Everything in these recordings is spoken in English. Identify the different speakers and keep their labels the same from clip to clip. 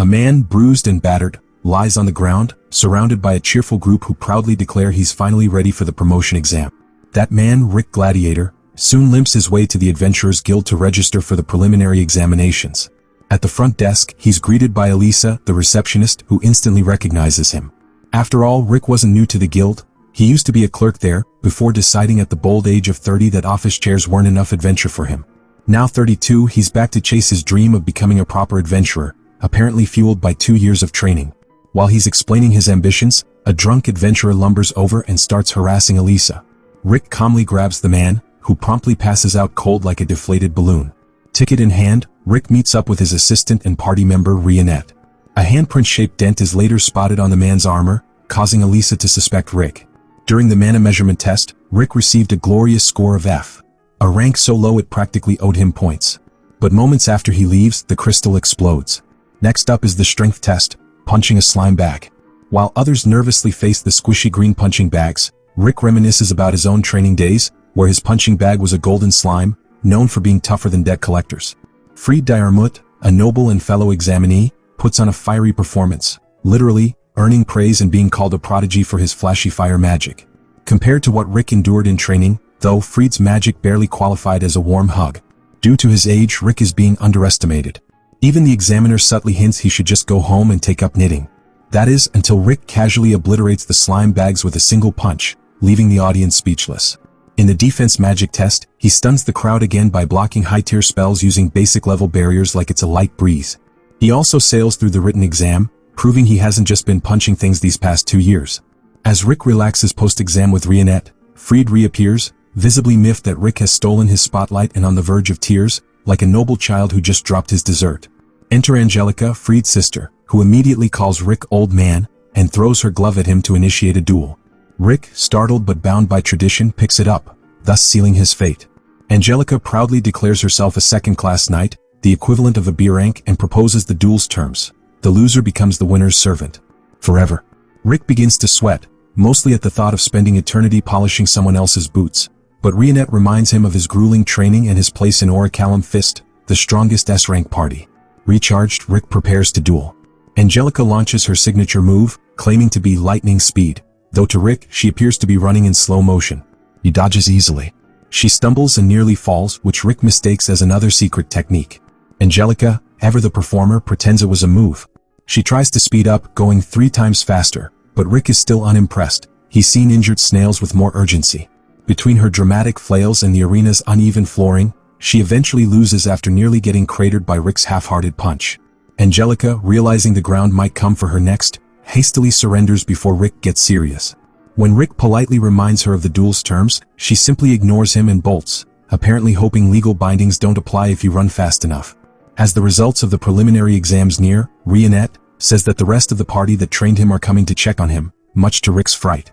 Speaker 1: A man, bruised and battered, lies on the ground, surrounded by a cheerful group who proudly declare he's finally ready for the promotion exam. That man, Rick Gladiator, soon limps his way to the Adventurers Guild to register for the preliminary examinations. At the front desk, he's greeted by Elisa, the receptionist, who instantly recognizes him. After all, Rick wasn't new to the guild. He used to be a clerk there, before deciding at the bold age of 30 that office chairs weren't enough adventure for him. Now 32, he's back to chase his dream of becoming a proper adventurer, apparently fueled by 2 years of training. While he's explaining his ambitions, a drunk adventurer lumbers over and starts harassing Elisa. Rick calmly grabs the man, who promptly passes out cold like a deflated balloon. Ticket in hand, Rick meets up with his assistant and party member Rionette. A handprint-shaped dent is later spotted on the man's armor, causing Elisa to suspect Rick. During the mana measurement test, Rick received a glorious score of F, a rank so low it practically owed him points. But moments after he leaves, the crystal explodes. Next up is the strength test, punching a slime bag. While others nervously face the squishy green punching bags, Rick reminisces about his own training days, where his punching bag was a golden slime, known for being tougher than debt collectors. Fried Diarmut, a noble and fellow examinee, puts on a fiery performance, literally, earning praise and being called a prodigy for his flashy fire magic. Compared to what Rick endured in training, though, Fried's magic barely qualified as a warm hug. Due to his age, Rick is being underestimated. Even the examiner subtly hints he should just go home and take up knitting. That is, until Rick casually obliterates the slime bags with a single punch, leaving the audience speechless. In the defense magic test, he stuns the crowd again by blocking high-tier spells using basic-level barriers like it's a light breeze. He also sails through the written exam, proving he hasn't just been punching things these past 2 years. As Rick relaxes post-exam with Rionette, Fried reappears, visibly miffed that Rick has stolen his spotlight and on the verge of tears, like a noble child who just dropped his dessert. Enter Angelica, Fried's sister, who immediately calls Rick old man, and throws her glove at him to initiate a duel. Rick, startled but bound by tradition, picks it up, thus sealing his fate. Angelica proudly declares herself a second-class knight, the equivalent of a B rank, and proposes the duel's terms. The loser becomes the winner's servant. Forever. Rick begins to sweat, mostly at the thought of spending eternity polishing someone else's boots. But Rionette reminds him of his grueling training and his place in Oraculcum Fist, the strongest S-rank party. Recharged, Rick prepares to duel. Angelica launches her signature move, claiming to be lightning speed, though to Rick, she appears to be running in slow motion. He dodges easily. She stumbles and nearly falls, which Rick mistakes as another secret technique. Angelica, ever the performer, pretends it was a move. She tries to speed up, going 3 times faster, but Rick is still unimpressed. He's seen injured snails with more urgency. Between her dramatic flails and the arena's uneven flooring, she eventually loses after nearly getting cratered by Rick's half-hearted punch. Angelica, realizing the ground might come for her next, hastily surrenders before Rick gets serious. When Rick politely reminds her of the duel's terms, she simply ignores him and bolts, apparently hoping legal bindings don't apply if you run fast enough. As the results of the preliminary exams near, Rionette says that the rest of the party that trained him are coming to check on him, much to Rick's fright.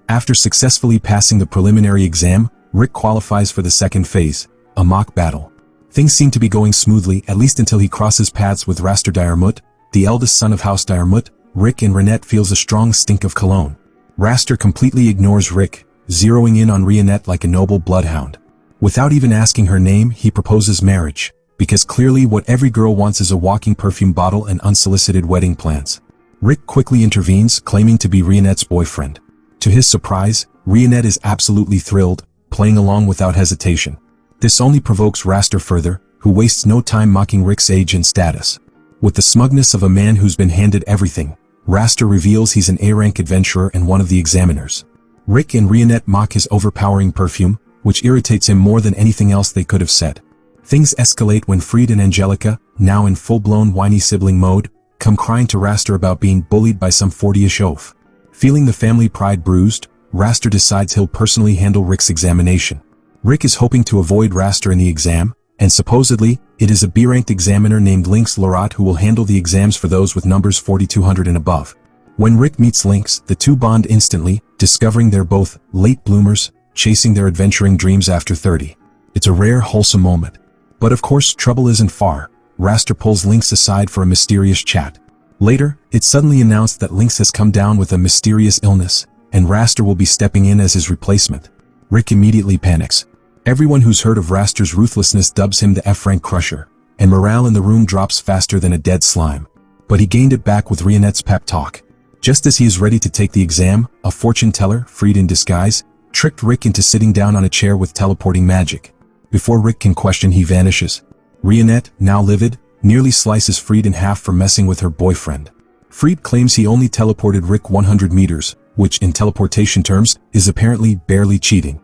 Speaker 1: After successfully passing the preliminary exam, Rick qualifies for the second phase, a mock battle. Things seem to be going smoothly, at least until he crosses paths with Raster Diarmut, the eldest son of House Diarmut. Rick and Rionette feels a strong stink of cologne. Raster completely ignores Rick, zeroing in on Rionette like a noble bloodhound. Without even asking her name, he proposes marriage, because clearly what every girl wants is a walking perfume bottle and unsolicited wedding plans. Rick quickly intervenes, claiming to be Rionette's boyfriend. To his surprise, Rionette is absolutely thrilled, playing along without hesitation. This only provokes Raster further, who wastes no time mocking Rick's age and status. With the smugness of a man who's been handed everything, Raster reveals he's an A-rank adventurer and one of the examiners. Rick and Rionette mock his overpowering perfume, which irritates him more than anything else they could have said. Things escalate when Fried and Angelica, now in full-blown whiny sibling mode, come crying to Raster about being bullied by some 40-ish oaf. Feeling the family pride bruised, Raster decides he'll personally handle Rick's examination. Rick is hoping to avoid Raster in the exam, and supposedly, it is a B-ranked examiner named Lynx Lorat who will handle the exams for those with numbers 4200 and above. When Rick meets Lynx, the two bond instantly, discovering they're both late bloomers, chasing their adventuring dreams after 30. It's a rare, wholesome moment. But of course, trouble isn't far. Raster pulls Lynx aside for a mysterious chat. Later, it's suddenly announced that Lynx has come down with a mysterious illness, and Raster will be stepping in as his replacement. Rick immediately panics. Everyone who's heard of Raster's ruthlessness dubs him the F-rank crusher, and morale in the room drops faster than a dead slime. But he gained it back with Rionette's pep talk. Just as he is ready to take the exam, a fortune teller, freed in disguise, tricked Rick into sitting down on a chair with teleporting magic. Before Rick can question, he vanishes. Rionette, now livid, nearly slices Freed in half for messing with her boyfriend. Freed claims he only teleported Rick 100 meters, which in teleportation terms is apparently barely cheating.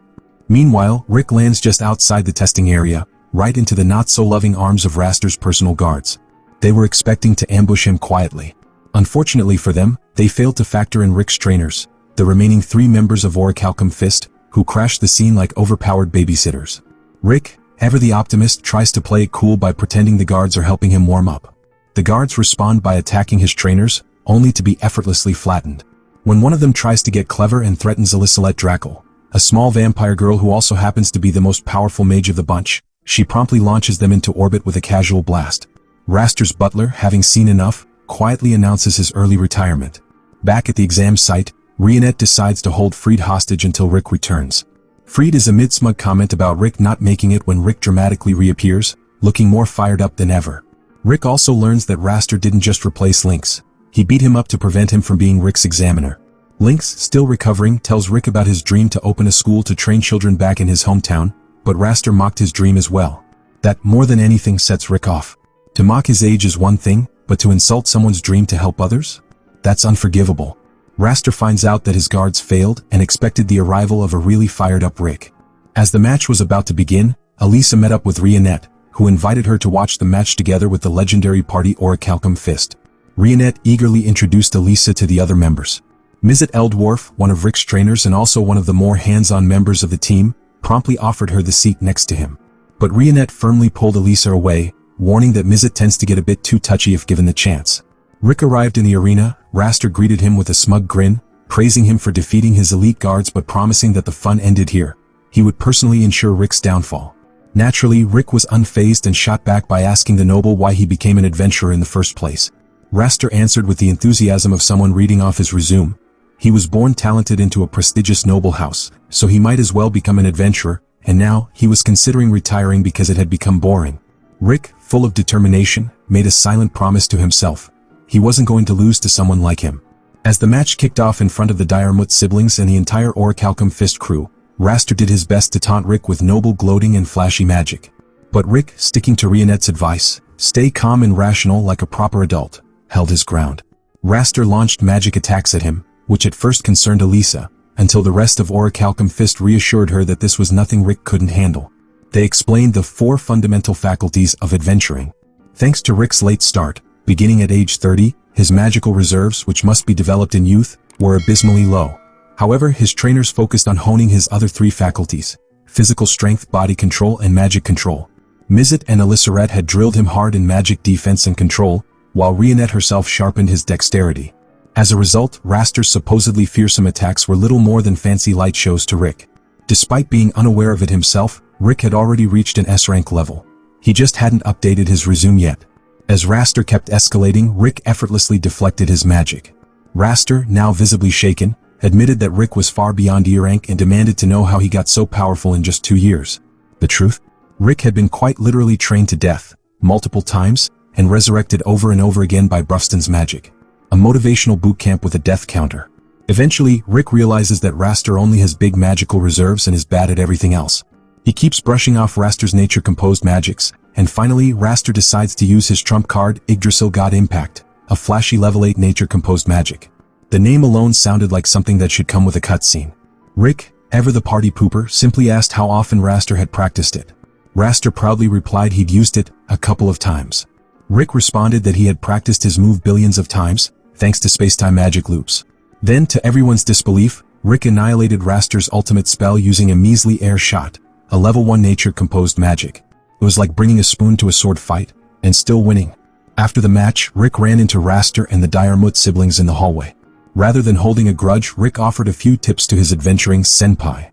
Speaker 1: Meanwhile, Rick lands just outside the testing area, right into the not-so-loving arms of Raster's personal guards. They were expecting to ambush him quietly. Unfortunately for them, they failed to factor in Rick's trainers, the remaining 3 members of Oraculcum Fist, who crashed the scene like overpowered babysitters. Rick, ever the optimist, tries to play it cool by pretending the guards are helping him warm up. The guards respond by attacking his trainers, only to be effortlessly flattened. When one of them tries to get clever and threatens Elisalette Drackle, a small vampire girl who also happens to be the most powerful mage of the bunch, she promptly launches them into orbit with a casual blast. Raster's butler, having seen enough, quietly announces his early retirement. Back at the exam site, Rionette decides to hold Freed hostage until Rick returns. Freed is amid smug comment about Rick not making it when Rick dramatically reappears, looking more fired up than ever. Rick also learns that Raster didn't just replace Lynx. He beat him up to prevent him from being Rick's examiner. Lynx, still recovering, tells Rick about his dream to open a school to train children back in his hometown, but Raster mocked his dream as well. That, more than anything, sets Rick off. To mock his age is one thing, but to insult someone's dream to help others? That's unforgivable. Raster finds out that his guards failed and expected the arrival of a really fired-up Rick. As the match was about to begin, Elisa met up with Rionette, who invited her to watch the match together with the legendary party Oraculcum Fist. Rionette eagerly introduced Elisa to the other members. Mizet Eldwarf, one of Rick's trainers and also one of the more hands-on members of the team, promptly offered her the seat next to him. But Rionette firmly pulled Elisa away, warning that Mizet tends to get a bit too touchy if given the chance. Rick arrived in the arena. Raster greeted him with a smug grin, praising him for defeating his elite guards but promising that the fun ended here. He would personally ensure Rick's downfall. Naturally, Rick was unfazed and shot back by asking the noble why he became an adventurer in the first place. Raster answered with the enthusiasm of someone reading off his resume. He was born talented into a prestigious noble house, so he might as well become an adventurer, and now he was considering retiring because it had become boring. Rick, full of determination, made a silent promise to himself. He wasn't going to lose to someone like him. As the match kicked off in front of the Diremut siblings and the entire Oraculcum Fist crew, Raster did his best to taunt Rick with noble gloating and flashy magic. But Rick, sticking to Rionette's advice, stay calm and rational like a proper adult, held his ground. Raster launched magic attacks at him, which at first concerned Elisa, until the rest of Oraculcum Fist reassured her that this was nothing Rick couldn't handle. They explained the 4 fundamental faculties of adventuring. Thanks to Rick's late start, beginning at age 30, his magical reserves, which must be developed in youth, were abysmally low. However, his trainers focused on honing his other 3 faculties: physical strength, body control, and magic control. Mizet and Elisaret had drilled him hard in magic defense and control, while Rionette herself sharpened his dexterity. As a result, Raster's supposedly fearsome attacks were little more than fancy light shows to Rick. Despite being unaware of it himself, Rick had already reached an S-rank level. He just hadn't updated his resume yet. As Raster kept escalating, Rick effortlessly deflected his magic. Raster, now visibly shaken, admitted that Rick was far beyond E rank and demanded to know how he got so powerful in just 2 years. The truth? Rick had been quite literally trained to death, multiple times, and resurrected over and over again by Brufston's magic. A motivational boot camp with a death counter. Eventually, Rick realizes that Raster only has big magical reserves and is bad at everything else. He keeps brushing off Raster's nature-composed magics, and finally Raster decides to use his trump card, Yggdrasil God Impact, a flashy level 8 nature-composed magic. The name alone sounded like something that should come with a cutscene. Rick, ever the party pooper, simply asked how often Raster had practiced it. Raster proudly replied he'd used it a couple of times. Rick responded that he had practiced his move billions of times, thanks to space-time magic loops. Then, to everyone's disbelief, Rick annihilated Raster's ultimate spell using a measly air shot, a level 1 nature-composed magic. It was like bringing a spoon to a sword fight, and still winning. After the match, Rick ran into Raster and the Diremut siblings in the hallway. Rather than holding a grudge, Rick offered a few tips to his adventuring senpai.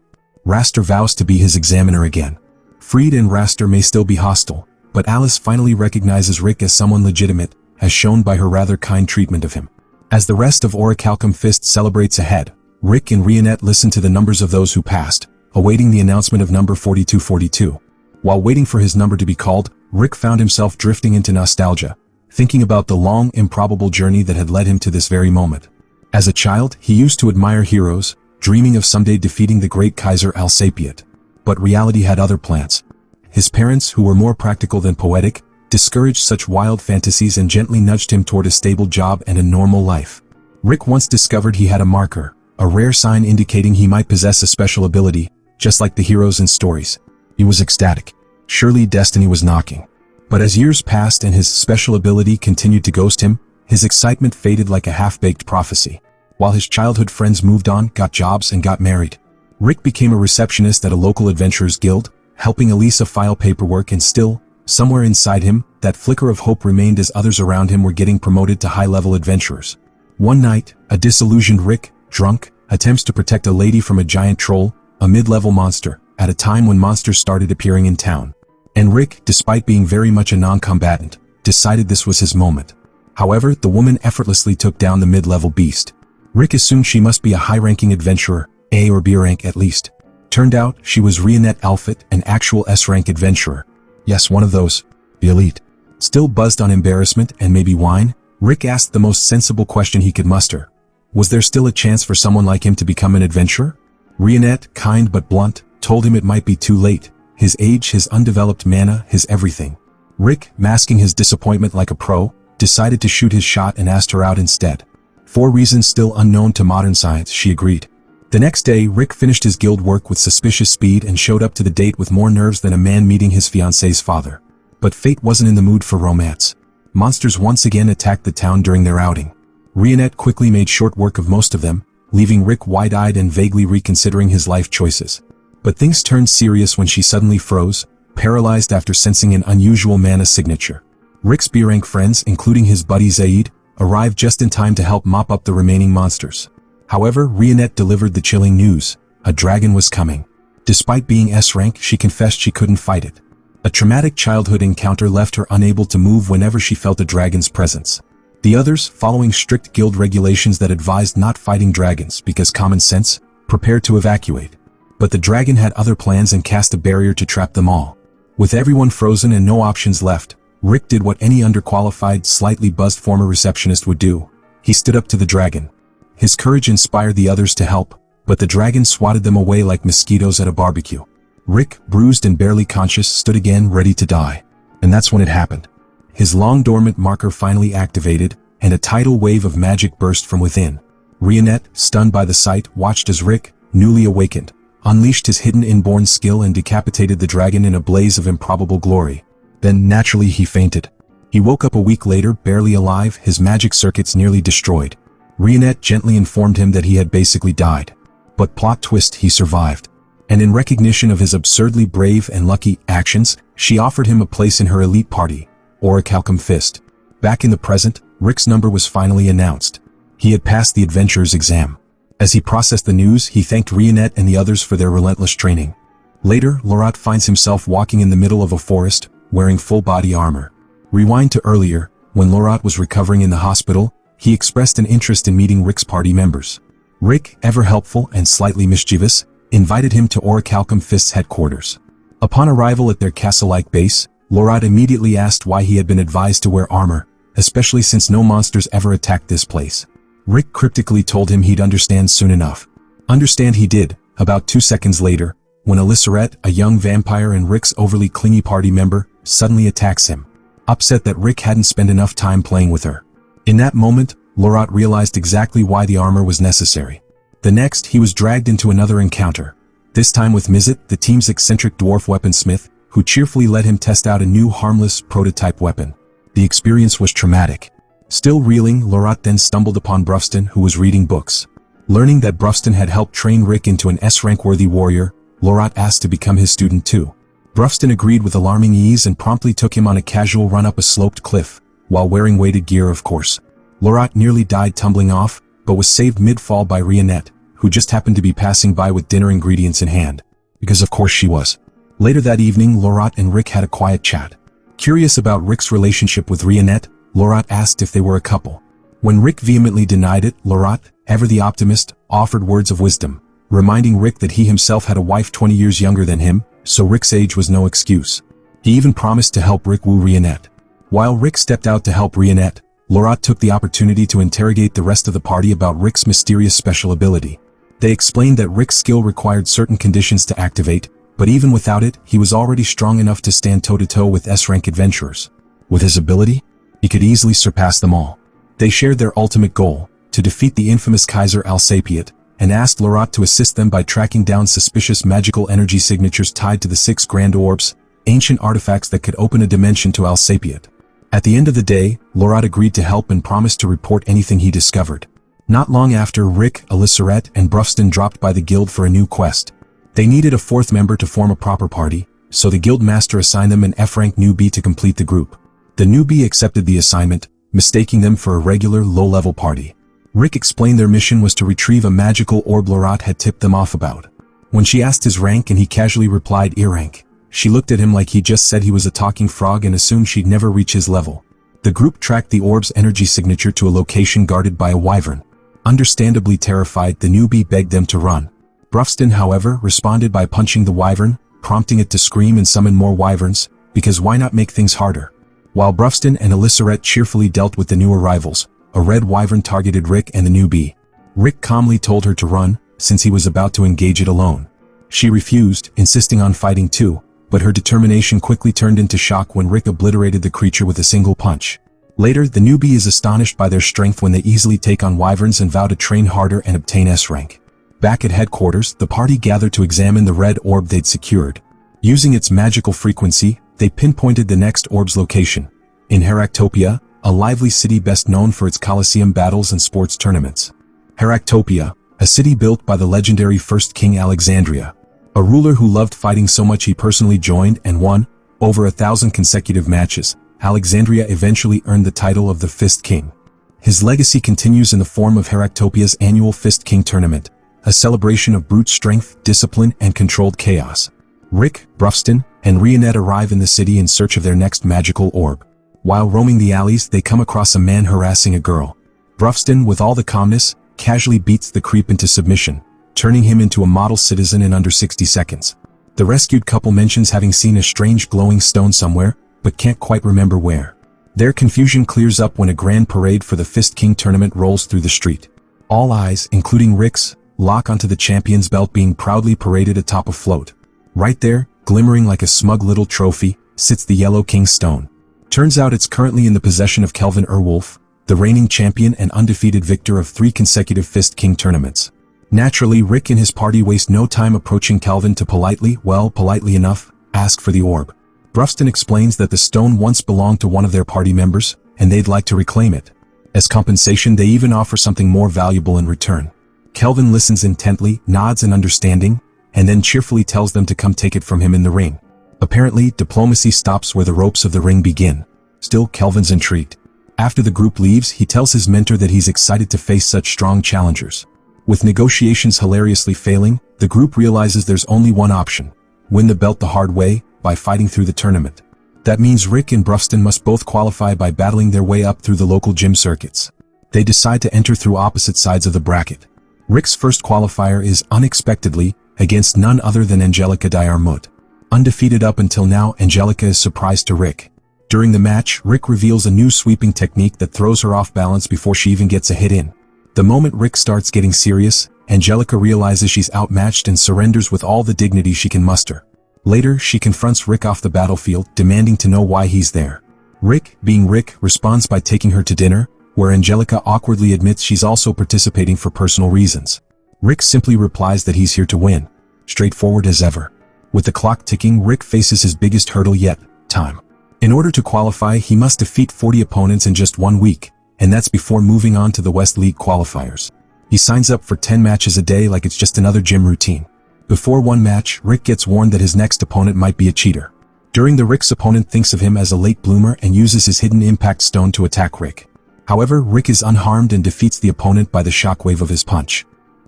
Speaker 1: Raster vows to be his examiner again. Freed and Raster may still be hostile, but Alice finally recognizes Rick as someone legitimate, as shown by her rather kind treatment of him. As the rest of Oraculcum Fist celebrates ahead, Rick and Rionette listen to the numbers of those who passed, awaiting the announcement of number 4242. While waiting for his number to be called, Rick found himself drifting into nostalgia, thinking about the long, improbable journey that had led him to this very moment. As a child, he used to admire heroes, dreaming of someday defeating the great Kaiser Alsapiet. But reality had other plans. His parents, who were more practical than poetic, discouraged such wild fantasies and gently nudged him toward a stable job and a normal life. Rick once discovered he had a marker, a rare sign indicating he might possess a special ability, just like the heroes in stories. He was ecstatic. Surely destiny was knocking. But as years passed and his special ability continued to ghost him, his excitement faded like a half-baked prophecy. While his childhood friends moved on, got jobs, and got married, Rick became a receptionist at a local adventurers guild, helping Elisa file paperwork, and still, somewhere inside him, that flicker of hope remained as others around him were getting promoted to high-level adventurers. One night, a disillusioned Rick, drunk, attempts to protect a lady from a giant troll, a mid-level monster, at a time when monsters started appearing in town. And Rick, despite being very much a non-combatant, decided this was his moment. However, the woman effortlessly took down the mid-level beast. Rick assumed she must be a high-ranking adventurer, A or B rank at least. Turned out, she was Rionette Alphit, an actual S-rank adventurer. Yes, one of those. The elite. Still buzzed on embarrassment and maybe wine, Rick asked the most sensible question he could muster. Was there still a chance for someone like him to become an adventurer? Rionette, kind but blunt, told him it might be too late. His age, his undeveloped mana, his everything. Rick, masking his disappointment like a pro, decided to shoot his shot and asked her out instead. For reasons still unknown to modern science, she agreed. The next day, Rick finished his guild work with suspicious speed and showed up to the date with more nerves than a man meeting his fiancée's father. But fate wasn't in the mood for romance. Monsters once again attacked the town during their outing. Rionette quickly made short work of most of them, leaving Rick wide-eyed and vaguely reconsidering his life choices. But things turned serious when she suddenly froze, paralyzed after sensing an unusual mana signature. Rick's B-rank friends, including his buddy Zaid, arrived just in time to help mop up the remaining monsters. However, Rionette delivered the chilling news. A dragon was coming. Despite being S-rank, she confessed she couldn't fight it. A traumatic childhood encounter left her unable to move whenever she felt a dragon's presence. The others, following strict guild regulations that advised not fighting dragons because common sense, prepared to evacuate. But the dragon had other plans and cast a barrier to trap them all. With everyone frozen and no options left, Rick did what any underqualified, slightly buzzed former receptionist would do. He stood up to the dragon. His courage inspired the others to help, but the dragon swatted them away like mosquitoes at a barbecue. Rick, bruised and barely conscious, stood again ready to die. And that's when it happened. His long-dormant marker finally activated, and a tidal wave of magic burst from within. Rionette, stunned by the sight, watched as Rick, newly awakened, unleashed his hidden inborn skill and decapitated the dragon in a blaze of improbable glory. Then, naturally, he fainted. He woke up a week later, barely alive, his magic circuits nearly destroyed. Rionette gently informed him that he had basically died. But plot twist, he survived. And in recognition of his absurdly brave and lucky actions, she offered him a place in her elite party, Oraculcum Fist. Back in the present, Rick's number was finally announced. He had passed the adventurer's exam. As he processed the news, he thanked Rionette and the others for their relentless training. Later, Lorat finds himself walking in the middle of a forest, wearing full-body armor. Rewind to earlier, when Lorat was recovering in the hospital, he expressed an interest in meeting Rick's party members. Rick, ever helpful and slightly mischievous, invited him to Oraculcum Fist's headquarters. Upon arrival at their castle-like base, Lorat immediately asked why he had been advised to wear armor, especially since no monsters ever attacked this place. Rick cryptically told him he'd understand soon enough. Understand he did, about 2 seconds later, when Elisarette, a young vampire and Rick's overly clingy party member, suddenly attacks him. Upset that Rick hadn't spent enough time playing with her. In that moment, Lorat realized exactly why the armor was necessary. The next, he was dragged into another encounter. This time with Mizet, the team's eccentric dwarf weaponsmith, who cheerfully let him test out a new harmless prototype weapon. The experience was traumatic. Still reeling, Lorat then stumbled upon Brufston, who was reading books. Learning that Brufston had helped train Rick into an S-rank-worthy warrior, Lorat asked to become his student too. Brufston agreed with alarming ease and promptly took him on a casual run up a sloped cliff, while wearing weighted gear of course. Lorat nearly died tumbling off, but was saved mid-fall by Rionette, who just happened to be passing by with dinner ingredients in hand. Because of course she was. Later that evening, Lorat and Rick had a quiet chat. Curious about Rick's relationship with Rionette, Lorat asked if they were a couple. When Rick vehemently denied it, Lorat, ever the optimist, offered words of wisdom, reminding Rick that he himself had a wife 20 years younger than him, so Rick's age was no excuse. He even promised to help Rick woo Rionette. While Rick stepped out to help Rionette, Laurent took the opportunity to interrogate the rest of the party about Rick's mysterious special ability. They explained that Rick's skill required certain conditions to activate, but even without it, he was already strong enough to stand toe-to-toe with S-rank adventurers. With his ability, he could easily surpass them all. They shared their ultimate goal, to defeat the infamous Kaiser Alsapiet, and asked Laurent to assist them by tracking down suspicious magical energy signatures tied to the 6 grand orbs, ancient artifacts that could open a dimension to Alsapiet. At the end of the day, Laurent agreed to help and promised to report anything he discovered. Not long after, Rick, Elisarette, and Brufston dropped by the guild for a new quest. They needed a 4th member to form a proper party, so the guild master assigned them an F-rank newbie to complete the group. The newbie accepted the assignment, mistaking them for a regular low-level party. Rick explained their mission was to retrieve a magical orb Laurent had tipped them off about. When she asked his rank and he casually replied E-rank, she looked at him like he just said he was a talking frog and assumed she'd never reach his level. The group tracked the orb's energy signature to a location guarded by a wyvern. Understandably terrified, the newbie begged them to run. Brufston, however, responded by punching the wyvern, prompting it to scream and summon more wyverns, because why not make things harder? While Brufston and Elisarette cheerfully dealt with the new arrivals, a red wyvern targeted Rick and the newbie. Rick calmly told her to run, since he was about to engage it alone. She refused, insisting on fighting too, but her determination quickly turned into shock when Rick obliterated the creature with a single punch. Later, the newbie is astonished by their strength when they easily take on wyverns and vow to train harder and obtain S-rank. Back at headquarters, the party gathered to examine the red orb they'd secured. Using its magical frequency, they pinpointed the next orb's location. In Heractopia, a lively city best known for its Colosseum battles and sports tournaments. Heractopia, a city built by the legendary first king Alexandria. A ruler who loved fighting so much he personally joined and won, over 1,000 consecutive matches. Alexandria eventually earned the title of the Fist King. His legacy continues in the form of Heractopia's annual Fist King tournament, a celebration of brute strength, discipline, and controlled chaos. Rick, Brufston, and Rionette arrive in the city in search of their next magical orb. While roaming the alleys, they come across a man harassing a girl. Brufston, with all the calmness, casually beats the creep into submission, turning him into a model citizen in under 60 seconds. The rescued couple mentions having seen a strange glowing stone somewhere, but can't quite remember where. Their confusion clears up when a grand parade for the Fist King tournament rolls through the street. All eyes, including Rick's, lock onto the champion's belt being proudly paraded atop a float. Right there, glimmering like a smug little trophy, sits the Yellow King stone. Turns out it's currently in the possession of Kelvin Erwolf, the reigning champion and undefeated victor of 3 consecutive Fist King tournaments. Naturally, Rick and his party waste no time approaching Kelvin to politely enough, ask for the orb. Brufston explains that the stone once belonged to one of their party members, and they'd like to reclaim it. As compensation, they even offer something more valuable in return. Kelvin listens intently, nods in understanding, and then cheerfully tells them to come take it from him in the ring. Apparently, diplomacy stops where the ropes of the ring begin. Still, Kelvin's intrigued. After the group leaves, he tells his mentor that he's excited to face such strong challengers. With negotiations hilariously failing, the group realizes there's only one option: win the belt the hard way, by fighting through the tournament. That means Rick and Brufston must both qualify by battling their way up through the local gym circuits. They decide to enter through opposite sides of the bracket. Rick's first qualifier is, unexpectedly, against none other than Angelica Diarmut. Undefeated up until now, Angelica is surprised to Rick. During the match, Rick reveals a new sweeping technique that throws her off balance before she even gets a hit in. The moment Rick starts getting serious, Angelica realizes she's outmatched and surrenders with all the dignity she can muster. Later, she confronts Rick off the battlefield, demanding to know why he's there. Rick, being Rick, responds by taking her to dinner, where Angelica awkwardly admits she's also participating for personal reasons. Rick simply replies that he's here to win. Straightforward as ever. With the clock ticking, Rick faces his biggest hurdle yet: time. In order to qualify, he must defeat 40 opponents in just 1 week, and that's before moving on to the West League qualifiers. He signs up for 10 matches a day like it's just another gym routine. Before one match, Rick gets warned that his next opponent might be a cheater. During the Rick's opponent thinks of him as a late bloomer and uses his hidden impact stone to attack Rick. However, Rick is unharmed and defeats the opponent by the shockwave of his punch.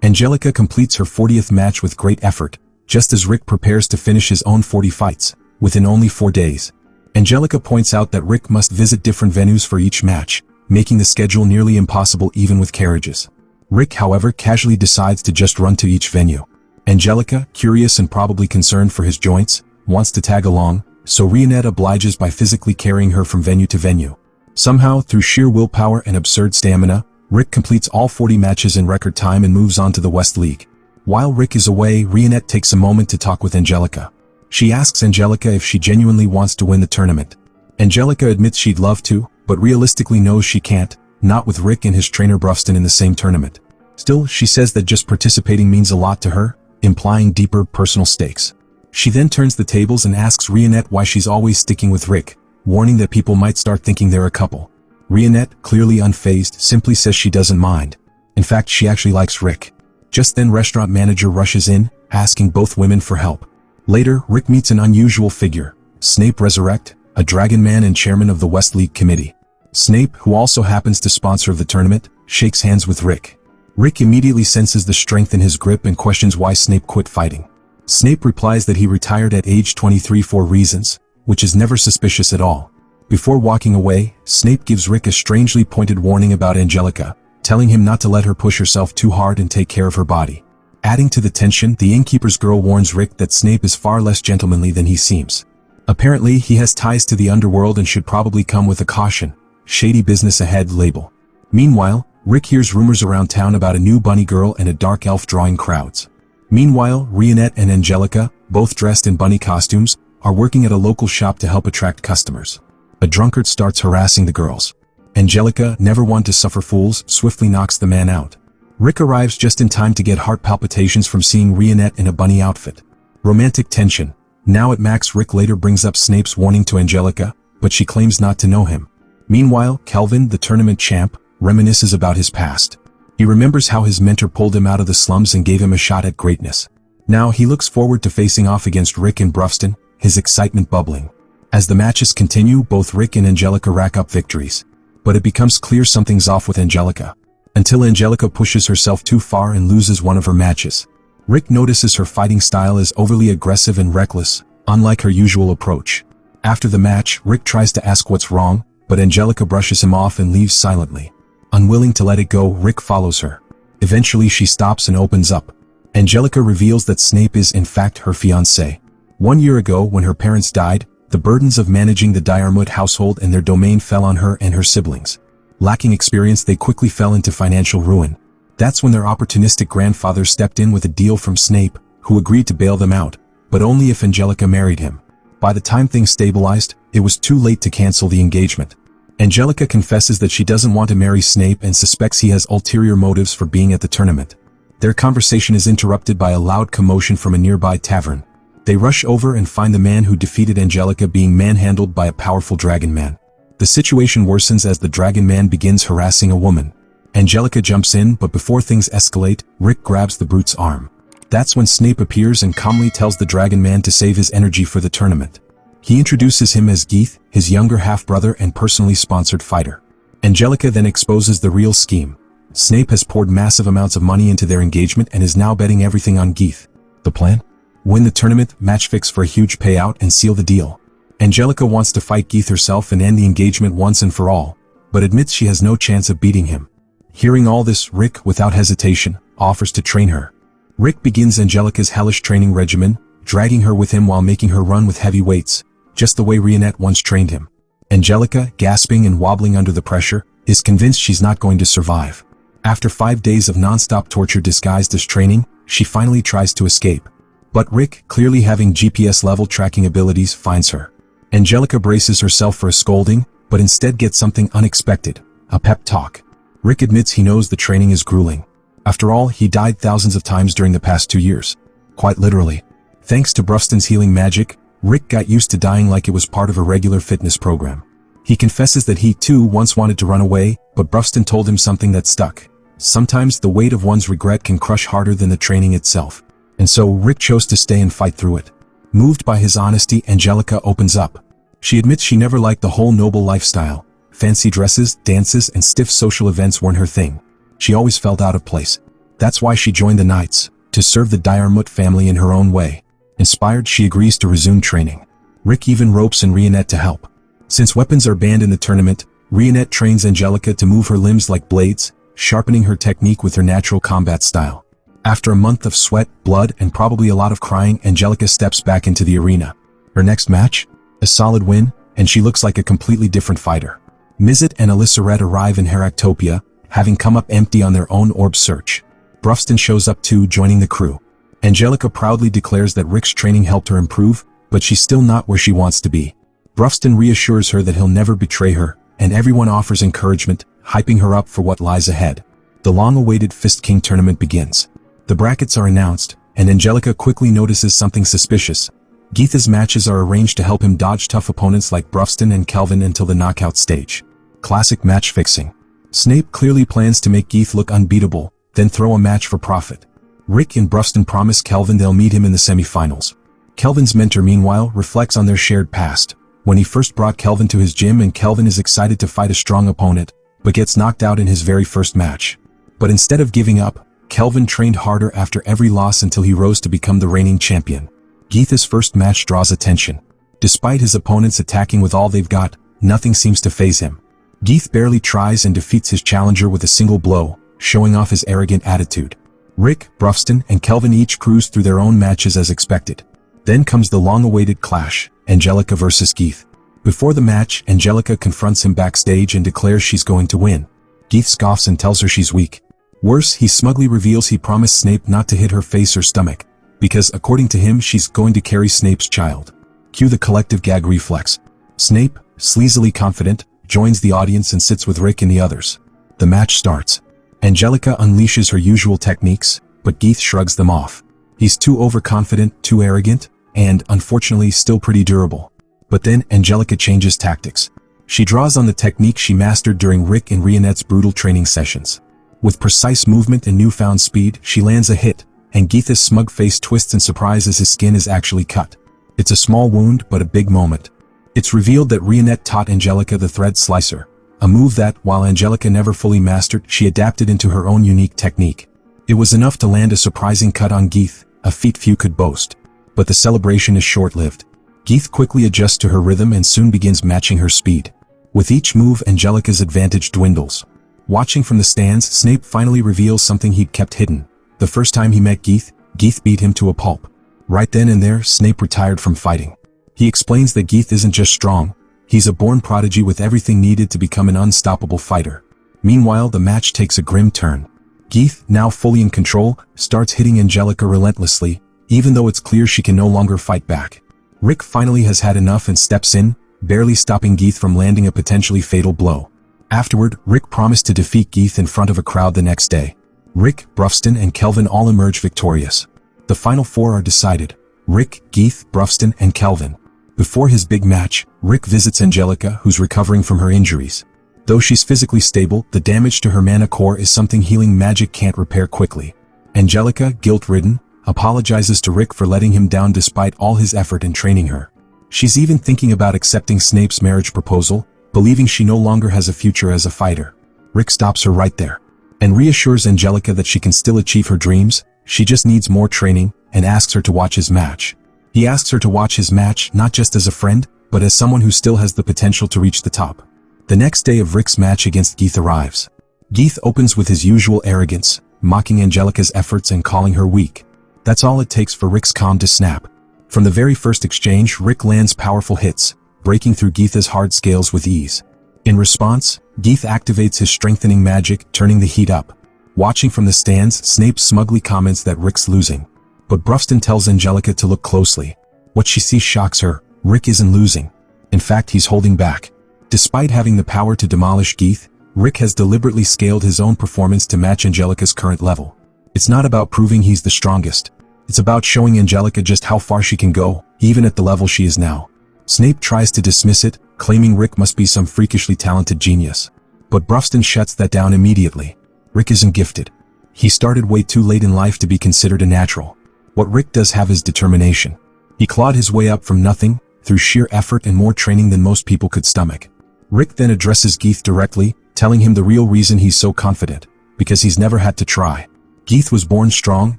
Speaker 1: Angelica completes her 40th match with great effort, just as Rick prepares to finish his own 40 fights, within only 4 days. Angelica points out that Rick must visit different venues for each match, making the schedule nearly impossible even with carriages. Rick, however, casually decides to just run to each venue. Angelica, curious and probably concerned for his joints, wants to tag along, so Rionette obliges by physically carrying her from venue to venue. Somehow, through sheer willpower and absurd stamina, Rick completes all 40 matches in record time and moves on to the West League. While Rick is away, Rionette takes a moment to talk with Angelica. She asks Angelica if she genuinely wants to win the tournament. Angelica admits she'd love to, but realistically knows she can't, not with Rick and his trainer Brufston in the same tournament. Still, she says that just participating means a lot to her, implying deeper personal stakes. She then turns the tables and asks Rionette why she's always sticking with Rick, warning that people might start thinking they're a couple. Rionette, clearly unfazed, simply says she doesn't mind. In fact, she actually likes Rick. Just then restaurant manager rushes in, asking both women for help. Later, Rick meets an unusual figure, Snape Resurrect, a dragon man and chairman of the West League committee. Snape, who also happens to sponsor the tournament, shakes hands with Rick. Rick immediately senses the strength in his grip and questions why Snape quit fighting. Snape replies that he retired at age 23 for reasons, which is never suspicious at all. Before walking away, Snape gives Rick a strangely pointed warning about Angelica, telling him not to let her push herself too hard and take care of her body. Adding to the tension, the innkeeper's girl warns Rick that Snape is far less gentlemanly than he seems. Apparently, he has ties to the underworld and should probably come with a caution, shady business ahead label. Meanwhile, Rick hears rumors around town about a new bunny girl and a dark elf drawing crowds. Meanwhile, Rionette and Angelica, both dressed in bunny costumes, are working at a local shop to help attract customers. A drunkard starts harassing the girls. Angelica, never one to suffer fools, swiftly knocks the man out. Rick arrives just in time to get heart palpitations from seeing Rionette in a bunny outfit. Romantic tension. Now at max, Rick later brings up Snape's warning to Angelica, but she claims not to know him. Meanwhile, Kelvin, the tournament champ, reminisces about his past. He remembers how his mentor pulled him out of the slums and gave him a shot at greatness. Now he looks forward to facing off against Rick and Brufston, his excitement bubbling. As the matches continue, both Rick and Angelica rack up victories. But it becomes clear something's off with Angelica. Until Angelica pushes herself too far and loses one of her matches. Rick notices her fighting style is overly aggressive and reckless, unlike her usual approach. After the match, Rick tries to ask what's wrong, but Angelica brushes him off and leaves silently. Unwilling to let it go, Rick follows her. Eventually she stops and opens up. Angelica reveals that Snape is in fact her fiancé. 1 year ago, when her parents died, the burdens of managing the Diarmut household and their domain fell on her and her siblings. Lacking experience, they quickly fell into financial ruin. That's when their opportunistic grandfather stepped in with a deal from Snape, who agreed to bail them out, but only if Angelica married him. By the time things stabilized, it was too late to cancel the engagement. Angelica confesses that she doesn't want to marry Snape and suspects he has ulterior motives for being at the tournament. Their conversation is interrupted by a loud commotion from a nearby tavern. They rush over and find the man who defeated Angelica being manhandled by a powerful dragon man. The situation worsens as the dragon man begins harassing a woman. Angelica jumps in, but before things escalate, Rick grabs the brute's arm. That's when Snape appears and calmly tells the dragon man to save his energy for the tournament. He introduces him as Gith, his younger half-brother and personally sponsored fighter. Angelica then exposes the real scheme. Snape has poured massive amounts of money into their engagement and is now betting everything on Gith. The plan? Win the tournament, match fix for a huge payout, and seal the deal. Angelica wants to fight Gith herself and end the engagement once and for all, but admits she has no chance of beating him. Hearing all this, Rick, without hesitation, offers to train her. Rick begins Angelica's hellish training regimen, dragging her with him while making her run with heavy weights, just the way Rionette once trained him. Angelica, gasping and wobbling under the pressure, is convinced she's not going to survive. After 5 days of non-stop torture disguised as training, she finally tries to escape. But Rick, clearly having GPS-level tracking abilities, finds her. Angelica braces herself for a scolding, but instead gets something unexpected, a pep talk. Rick admits he knows the training is grueling. After all, he died thousands of times during the past 2 years. Quite literally. Thanks to Brufston's healing magic, Rick got used to dying like it was part of a regular fitness program. He confesses that he too once wanted to run away, but Brufston told him something that stuck. Sometimes the weight of one's regret can crush harder than the training itself. And so Rick chose to stay and fight through it. Moved by his honesty, Angelica opens up. She admits she never liked the whole noble lifestyle. Fancy dresses, dances, and stiff social events weren't her thing. She always felt out of place. That's why she joined the Knights, to serve the Diarmut family in her own way. Inspired, she agrees to resume training. Rick even ropes in Rionette to help. Since weapons are banned in the tournament, Rionette trains Angelica to move her limbs like blades, sharpening her technique with her natural combat style. After a month of sweat, blood, and probably a lot of crying, Angelica steps back into the arena. Her next match? A solid win, and she looks like a completely different fighter. Mizet and Elissaret arrive in Heractopia, having come up empty on their own orb search. Brufston shows up too, joining the crew. Angelica proudly declares that Rick's training helped her improve, but she's still not where she wants to be. Brufston reassures her that he'll never betray her, and everyone offers encouragement, hyping her up for what lies ahead. The long-awaited Fist King tournament begins. The brackets are announced, and Angelica quickly notices something suspicious. Gith's matches are arranged to help him dodge tough opponents like Brufston and Kelvin until the knockout stage. Classic match fixing. Snape clearly plans to make Gith look unbeatable, then throw a match for profit. Rick and Brufston promise Kelvin they'll meet him in the semifinals. Kelvin's mentor meanwhile reflects on their shared past, when he first brought Kelvin to his gym and Kelvin is excited to fight a strong opponent, but gets knocked out in his very first match. But instead of giving up, Kelvin trained harder after every loss until he rose to become the reigning champion. Gith's first match draws attention. Despite his opponents attacking with all they've got, nothing seems to faze him. Gith barely tries and defeats his challenger with a single blow, showing off his arrogant attitude. Rick, Brufston, and Kelvin each cruise through their own matches as expected. Then comes the long-awaited clash, Angelica versus Gith. Before the match, Angelica confronts him backstage and declares she's going to win. Gith scoffs and tells her she's weak. Worse, he smugly reveals he promised Snape not to hit her face or stomach, because according to him she's going to carry Snape's child. Cue the collective gag reflex. Snape, sleazily confident, joins the audience and sits with Rick and the others. The match starts. Angelica unleashes her usual techniques, but Gith shrugs them off. He's too overconfident, too arrogant, and, unfortunately, still pretty durable. But then Angelica changes tactics. She draws on the technique she mastered during Rick and Rionette's brutal training sessions. With precise movement and newfound speed, she lands a hit, and Gith's smug face twists in surprise as his skin is actually cut. It's a small wound, but a big moment. It's revealed that Rionette taught Angelica the thread slicer, a move that, while Angelica never fully mastered, she adapted into her own unique technique. It was enough to land a surprising cut on Gith, a feat few could boast. But the celebration is short-lived. Gith quickly adjusts to her rhythm and soon begins matching her speed. With each move, Angelica's advantage dwindles. Watching from the stands, Snape finally reveals something he'd kept hidden. The first time he met Gith, Gith beat him to a pulp. Right then and there, Snape retired from fighting. He explains that Gith isn't just strong, he's a born prodigy with everything needed to become an unstoppable fighter. Meanwhile, the match takes a grim turn. Gith, now fully in control, starts hitting Angelica relentlessly, even though it's clear she can no longer fight back. Rick finally has had enough and steps in, barely stopping Gith from landing a potentially fatal blow. Afterward, Rick promised to defeat Gith in front of a crowd the next day. Rick, Brufston, and Kelvin all emerge victorious. The final four are decided: Rick, Gith, Brufston, and Kelvin. Before his big match, Rick visits Angelica, who's recovering from her injuries. Though she's physically stable, the damage to her mana core is something healing magic can't repair quickly. Angelica, guilt-ridden, apologizes to Rick for letting him down despite all his effort in training her. She's even thinking about accepting Snape's marriage proposal, believing she no longer has a future as a fighter. Rick stops her right there, and reassures Angelica that she can still achieve her dreams, she just needs more training, and asks her to watch his match. He asks her to watch his match not just as a friend, but as someone who still has the potential to reach the top. The next day of Rick's match against Gith arrives. Gith opens with his usual arrogance, mocking Angelica's efforts and calling her weak. That's all it takes for Rick's calm to snap. From the very first exchange, Rick lands powerful hits, breaking through Gith's hard scales with ease. In response, Gith activates his strengthening magic, turning the heat up. Watching from the stands, Snape smugly comments that Rick's losing. But Brufston tells Angelica to look closely. What she sees shocks her. Rick isn't losing. In fact, he's holding back. Despite having the power to demolish Gith, Rick has deliberately scaled his own performance to match Angelica's current level. It's not about proving he's the strongest. It's about showing Angelica just how far she can go, even at the level she is now. Snape tries to dismiss it, claiming Rick must be some freakishly talented genius. But Brufston shuts that down immediately. Rick isn't gifted. He started way too late in life to be considered a natural. What Rick does have is determination. He clawed his way up from nothing, through sheer effort and more training than most people could stomach. Rick then addresses Gith directly, telling him the real reason he's so confident, because he's never had to try. Gith was born strong,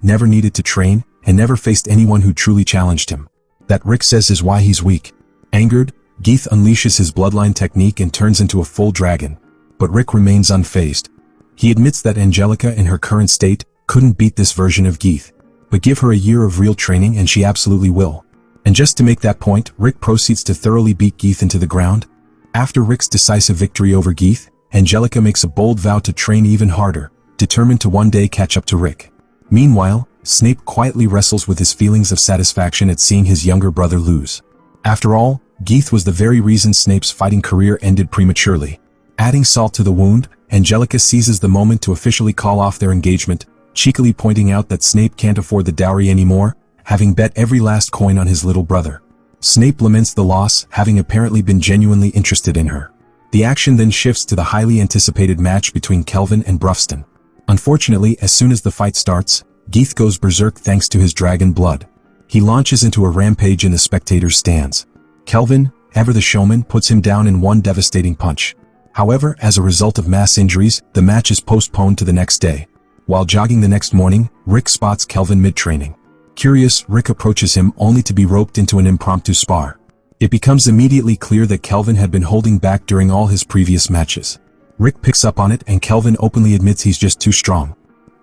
Speaker 1: never needed to train, and never faced anyone who truly challenged him. That, Rick says, is why he's weak. Angered, Gith unleashes his bloodline technique and turns into a full dragon. But Rick remains unfazed. He admits that Angelica in her current state couldn't beat this version of Gith. But give her a year of real training and she absolutely will. And just to make that point, Rick proceeds to thoroughly beat Gith into the ground. After Rick's decisive victory over Gith, Angelica makes a bold vow to train even harder, determined to one day catch up to Rick. Meanwhile, Snape quietly wrestles with his feelings of satisfaction at seeing his younger brother lose. After all, Gith was the very reason Snape's fighting career ended prematurely. Adding salt to the wound, Angelica seizes the moment to officially call off their engagement, cheekily pointing out that Snape can't afford the dowry anymore, having bet every last coin on his little brother. Snape laments the loss, having apparently been genuinely interested in her. The action then shifts to the highly anticipated match between Kelvin and Brufston. Unfortunately, as soon as the fight starts, Gith goes berserk thanks to his dragon blood. He launches into a rampage in the spectators' stands. Kelvin, ever the showman, puts him down in one devastating punch. However, as a result of mass injuries, the match is postponed to the next day. While jogging the next morning, Rick spots Kelvin mid-training. Curious, Rick approaches him only to be roped into an impromptu spar. It becomes immediately clear that Kelvin had been holding back during all his previous matches. Rick picks up on it and Kelvin openly admits he's just too strong.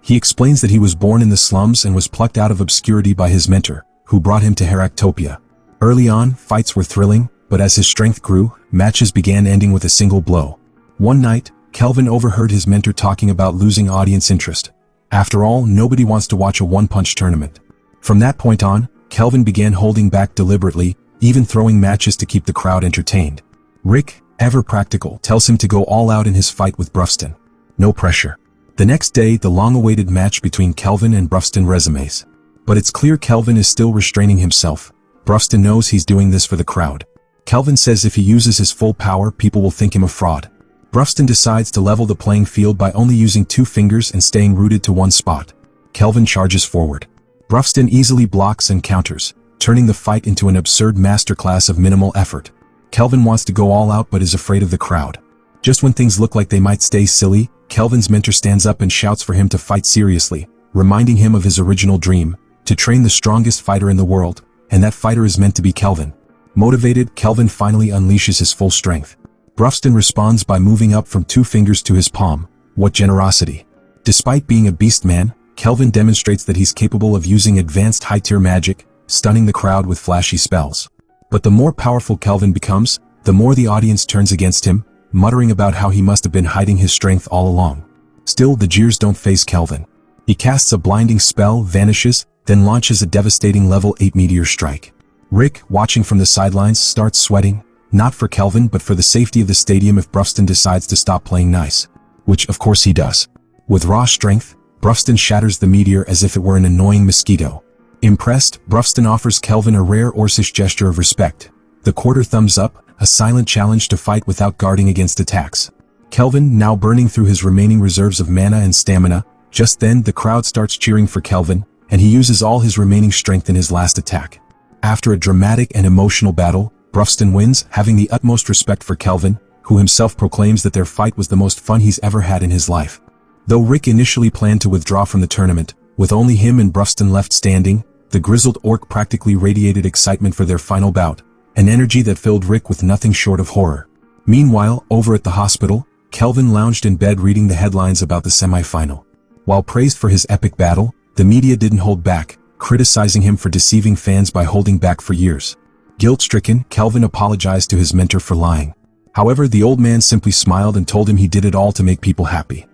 Speaker 1: He explains that he was born in the slums and was plucked out of obscurity by his mentor, who brought him to Heractopia. Early on, fights were thrilling, but as his strength grew, matches began ending with a single blow. One night, Kelvin overheard his mentor talking about losing audience interest. After all, nobody wants to watch a one-punch tournament. From that point on, Kelvin began holding back deliberately, even throwing matches to keep the crowd entertained. Rick, ever practical, tells him to go all out in his fight with Brufston. No pressure. The next day, the long-awaited match between Kelvin and Brufston resumes. But it's clear Kelvin is still restraining himself. Brufston knows he's doing this for the crowd. Kelvin says if he uses his full power, people will think him a fraud. Brufston decides to level the playing field by only using 2 fingers and staying rooted to one spot. Kelvin charges forward. Brufston easily blocks and counters, turning the fight into an absurd masterclass of minimal effort. Kelvin wants to go all out but is afraid of the crowd. Just when things look like they might stay silly, Kelvin's mentor stands up and shouts for him to fight seriously, reminding him of his original dream, to train the strongest fighter in the world, and that fighter is meant to be Kelvin. Motivated, Kelvin finally unleashes his full strength. Brufston responds by moving up from 2 fingers to his palm. What generosity. Despite being a beast man, Kelvin demonstrates that he's capable of using advanced high-tier magic, stunning the crowd with flashy spells. But the more powerful Kelvin becomes, the more the audience turns against him, muttering about how he must have been hiding his strength all along. Still, the jeers don't faze Kelvin. He casts a blinding spell, vanishes, then launches a devastating level 8 meteor strike. Rick, watching from the sidelines, starts sweating, not for Kelvin but for the safety of the stadium if Brufston decides to stop playing nice. Which of course he does. With raw strength, Brufston shatters the meteor as if it were an annoying mosquito. Impressed, Brufston offers Kelvin a rare Orcish gesture of respect. The quarter thumbs up, a silent challenge to fight without guarding against attacks. Kelvin, now burning through his remaining reserves of mana and stamina, just then the crowd starts cheering for Kelvin, and he uses all his remaining strength in his last attack. After a dramatic and emotional battle, Brufston wins, having the utmost respect for Kelvin, who himself proclaims that their fight was the most fun he's ever had in his life. Though Rick initially planned to withdraw from the tournament, with only him and Brufston left standing, the grizzled orc practically radiated excitement for their final bout, an energy that filled Rick with nothing short of horror. Meanwhile, over at the hospital, Kelvin lounged in bed reading the headlines about the semi-final. While praised for his epic battle, the media didn't hold back, criticizing him for deceiving fans by holding back for years. Guilt-stricken, Kelvin apologized to his mentor for lying. However, the old man simply smiled and told him he did it all to make people happy.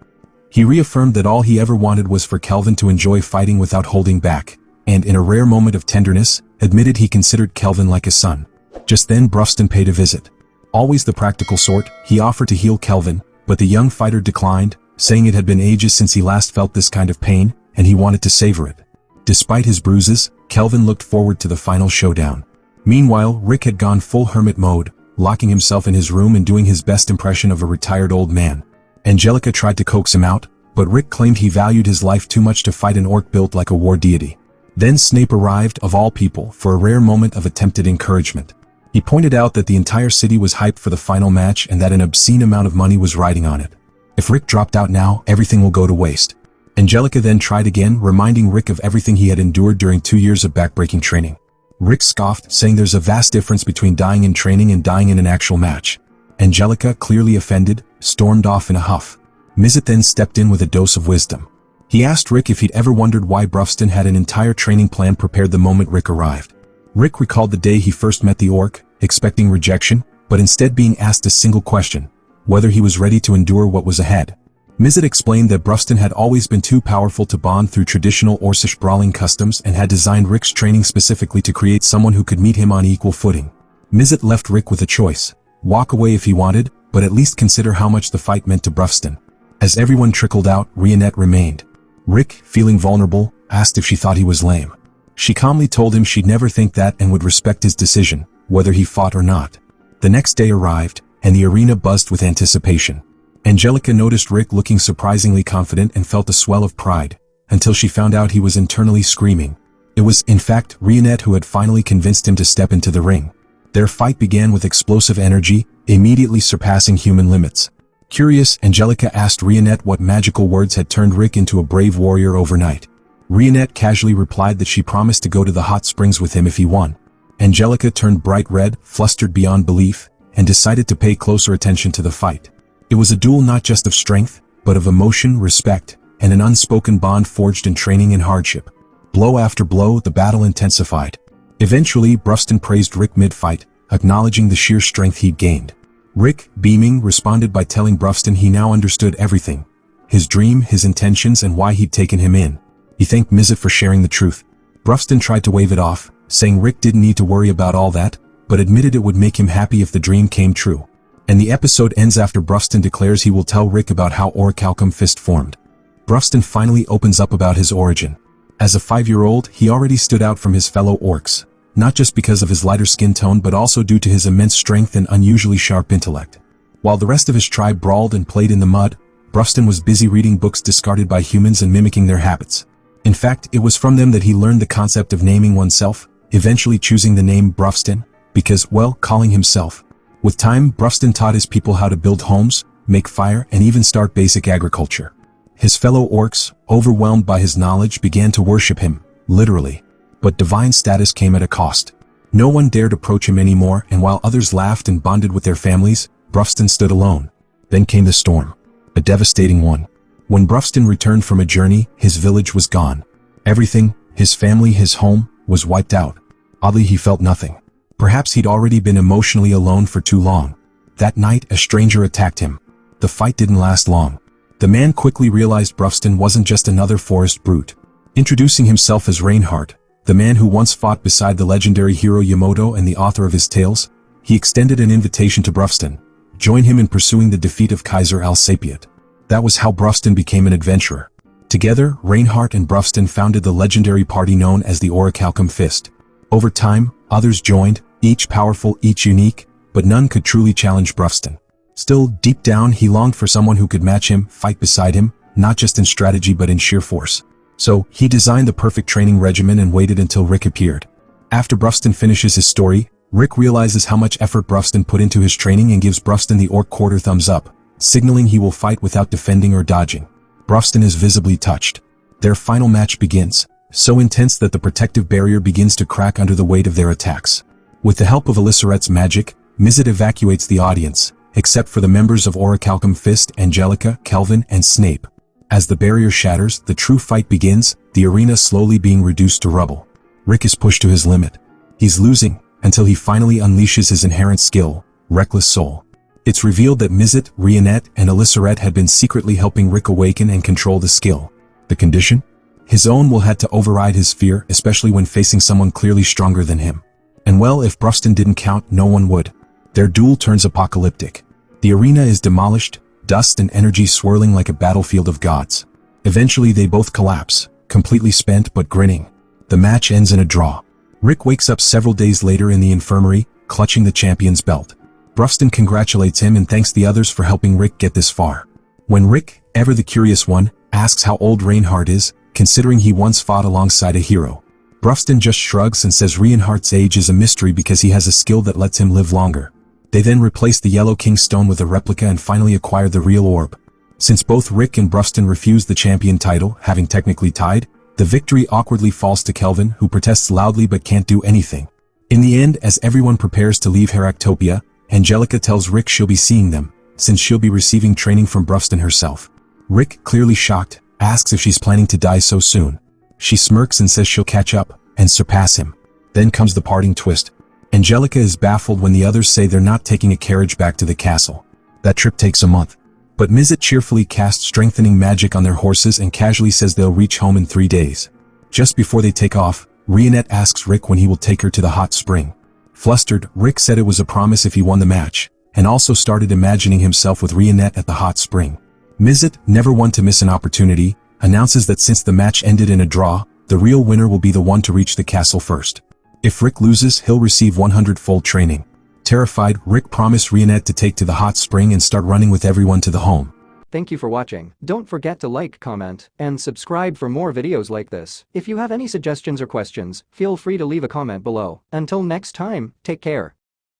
Speaker 1: He reaffirmed that all he ever wanted was for Kelvin to enjoy fighting without holding back, and in a rare moment of tenderness, admitted he considered Kelvin like a son. Just then Brufston paid a visit. Always the practical sort, he offered to heal Kelvin, but the young fighter declined, saying it had been ages since he last felt this kind of pain, and he wanted to savor it. Despite his bruises, Kelvin looked forward to the final showdown. Meanwhile, Rick had gone full hermit mode, locking himself in his room and doing his best impression of a retired old man. Angelica tried to coax him out, but Rick claimed he valued his life too much to fight an orc built like a war deity. Then Snape arrived, of all people, for a rare moment of attempted encouragement. He pointed out that the entire city was hyped for the final match and that an obscene amount of money was riding on it. If Rick dropped out now, everything will go to waste. Angelica then tried again, reminding Rick of everything he had endured during 2 years of backbreaking training. Rick scoffed, saying there's a vast difference between dying in training and dying in an actual match. Angelica, clearly offended, stormed off in a huff. Mizet then stepped in with a dose of wisdom. He asked Rick if he'd ever wondered why Brufston had an entire training plan prepared the moment Rick arrived. Rick recalled the day he first met the orc, expecting rejection, but instead being asked a single question: whether he was ready to endure what was ahead. Mizet explained that Bruston had always been too powerful to bond through traditional Orcish brawling customs and had designed Rick's training specifically to create someone who could meet him on equal footing. Mizet left Rick with a choice: walk away if he wanted, but at least consider how much the fight meant to Bruston. As everyone trickled out, Rionette remained. Rick, feeling vulnerable, asked if she thought he was lame. She calmly told him she'd never think that and would respect his decision, whether he fought or not. The next day arrived, and the arena buzzed with anticipation. Angelica noticed Rick looking surprisingly confident and felt a swell of pride, until she found out he was internally screaming. It was, in fact, Rionette who had finally convinced him to step into the ring. Their fight began with explosive energy, immediately surpassing human limits. Curious, Angelica asked Rionette what magical words had turned Rick into a brave warrior overnight. Rionette casually replied that she promised to go to the hot springs with him if he won. Angelica turned bright red, flustered beyond belief, and decided to pay closer attention to the fight. It was a duel not just of strength, but of emotion, respect, and an unspoken bond forged in training and hardship. Blow after blow, the battle intensified. Eventually, Bruston praised Rick mid-fight, acknowledging the sheer strength he'd gained. Rick, beaming, responded by telling Bruston he now understood everything: his dream, his intentions, and why he'd taken him in. He thanked Mizet for sharing the truth. Bruston tried to wave it off, saying Rick didn't need to worry about all that, but admitted it would make him happy if the dream came true. And the episode ends after Bruston declares he will tell Rick about how Oraculcum Fist formed. Bruston finally opens up about his origin. As a 5-year-old, he already stood out from his fellow orcs, not just because of his lighter skin tone but also due to his immense strength and unusually sharp intellect. While the rest of his tribe brawled and played in the mud, Bruston was busy reading books discarded by humans and mimicking their habits. In fact, it was from them that he learned the concept of naming oneself, eventually choosing the name Bruston, because, well, calling himself. With time, Bruston taught his people how to build homes, make fire, and even start basic agriculture. His fellow orcs, overwhelmed by his knowledge, began to worship him, literally. But divine status came at a cost. No one dared approach him anymore, and while others laughed and bonded with their families, Bruston stood alone. Then came the storm. A devastating one. When Bruston returned from a journey, his village was gone. Everything, his family, his home, was wiped out. Oddly, he felt nothing. Perhaps he'd already been emotionally alone for too long. That night, a stranger attacked him. The fight didn't last long. The man quickly realized Bruston wasn't just another forest brute. Introducing himself as Reinhardt, the man who once fought beside the legendary hero Yamoto and the author of his tales, he extended an invitation to Bruston: join him in pursuing the defeat of Kaiser Al-Sapiat. That was how Bruston became an adventurer. Together, Reinhardt and Bruston founded the legendary party known as the Oraculcum Fist. Over time, others joined, each powerful, each unique, but none could truly challenge Bruston. Still, deep down, he longed for someone who could match him, fight beside him, not just in strategy but in sheer force. So, he designed the perfect training regimen and waited until Rick appeared. After Bruston finishes his story, Rick realizes how much effort Bruston put into his training and gives Bruston the orc quarter thumbs up, signaling he will fight without defending or dodging. Bruston is visibly touched. Their final match begins, so intense that the protective barrier begins to crack under the weight of their attacks. With the help of Elisarette's magic, Mizet evacuates the audience, except for the members of Oraculcum Fist, Angelica, Kelvin, and Snape. As the barrier shatters, the true fight begins, the arena slowly being reduced to rubble. Rick is pushed to his limit. He's losing, until he finally unleashes his inherent skill, Reckless Soul. It's revealed that Mizet, Rionette, and Elisarette had been secretly helping Rick awaken and control the skill. The condition? His own will had to override his fear, especially when facing someone clearly stronger than him. And well, if Bruston didn't count, no one would. Their duel turns apocalyptic. The arena is demolished, dust and energy swirling like a battlefield of gods. Eventually they both collapse, completely spent but grinning. The match ends in a draw. Rick wakes up several days later in the infirmary, clutching the champion's belt. Bruston congratulates him and thanks the others for helping Rick get this far. When Rick, ever the curious one, asks how old Reinhardt is, considering he once fought alongside a hero, Bruston just shrugs and says Reinhardt's age is a mystery because he has a skill that lets him live longer. They then replace the Yellow King Stone with a replica and finally acquire the real orb. Since both Rick and Bruston refuse the champion title, having technically tied, the victory awkwardly falls to Kelvin, who protests loudly but can't do anything. In the end, as everyone prepares to leave Heractopia, Angelica tells Rick she'll be seeing them, since she'll be receiving training from Bruston herself. Rick, clearly shocked, asks if she's planning to die so soon. She smirks and says she'll catch up and surpass him. Then comes the parting twist. Angelica is baffled when the others say they're not taking a carriage back to the castle. That trip takes a month. But Mizet cheerfully casts strengthening magic on their horses and casually says they'll reach home in 3 days. Just before they take off, Rionette asks Rick when he will take her to the hot spring. Flustered, Rick said it was a promise if he won the match, and also started imagining himself with Rionette at the hot spring. Mizet, never one to miss an opportunity, announces that since the match ended in a draw, the real winner will be the one to reach the castle first. If Rick loses, he'll receive 100-fold training. Terrified, Rick promised Rionette to take to the hot spring and start running with everyone to the home.
Speaker 2: Thank you for watching. Don't forget to like, comment, and subscribe for more videos like this. If you have any suggestions or questions, feel free to leave a comment below. Until next time, take care.